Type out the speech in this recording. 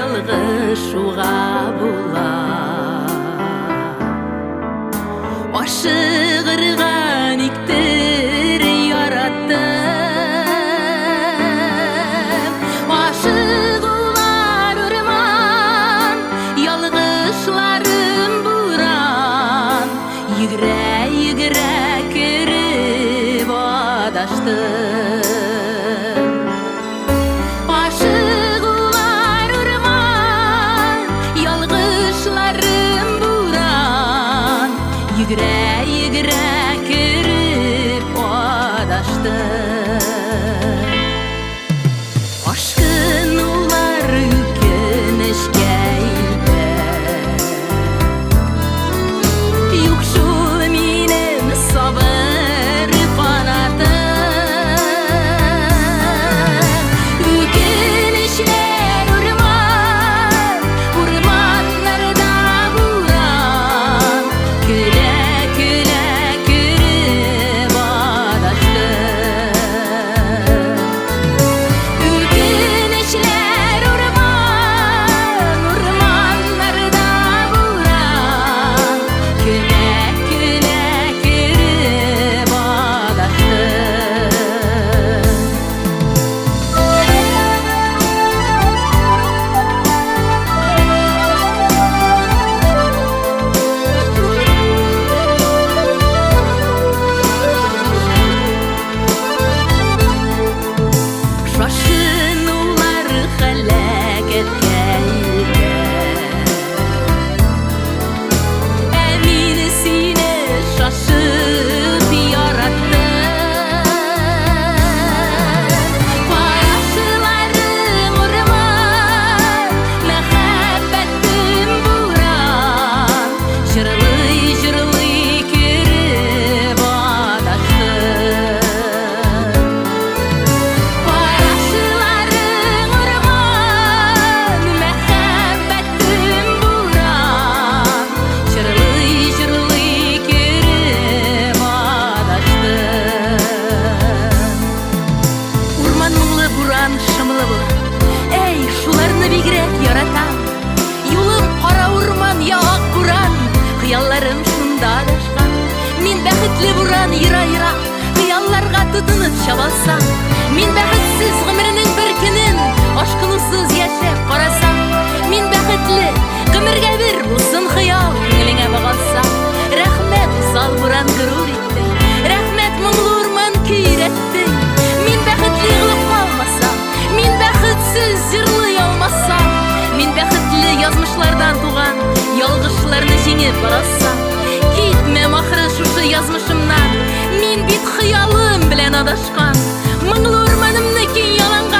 ялгышуга була. Ашыгырган иктер яраттым. Ашыгулар урман, ялгышларым буран. Йөгерә кирип адаштым. Ашыгулар урман, ялгышларым буран. Йөгерә кирип адаштым. Ашкынулар үкенечкә илтеп. Юк шу минем сабыр канатым. Үкенечләр урман, урманнарда буран. Көлә кирип адаштым. Үкенечләр урман, урманнарда буран. Көлә кирип адаштым. Шашынулар һәлакәткә илтеп. Ә мин сине шашып яраттым. Карашыларың урман, мәхәббәтем буран. Җырлый кирип адаштым. Карашыларың урман, мәхәббәтем буран. Җырлый кирип адаштым. Урман моңлы, буран шымлы була. Эй, шуларны бигрәк яратам. Юлым кара урман, я ак буран. Хыялларым шунда адашкан. Мин бәхетле буран, ера-ера. Хыялларга тотынып чабалсам. Мин бәхетсез гомернең бер көнен ашкынусыз яшәп карасам. Мин бәхетле, гомергә бер булсын хыял күңелеңә багалсам. Рәхмәт, усал буран горур иттең. Рәхмәт, моңлы урман көйрәттең. Мин бәхетле булып калмасам, мин бәхетсез җырлый алмасам. Мин бәхетле язмышлардан туган, ялгышларны җиңеп барасам. Китмәм ахры шушы язмышымнан, мин бит хыялым белән адашкан. Моңлы урманымны киң яланга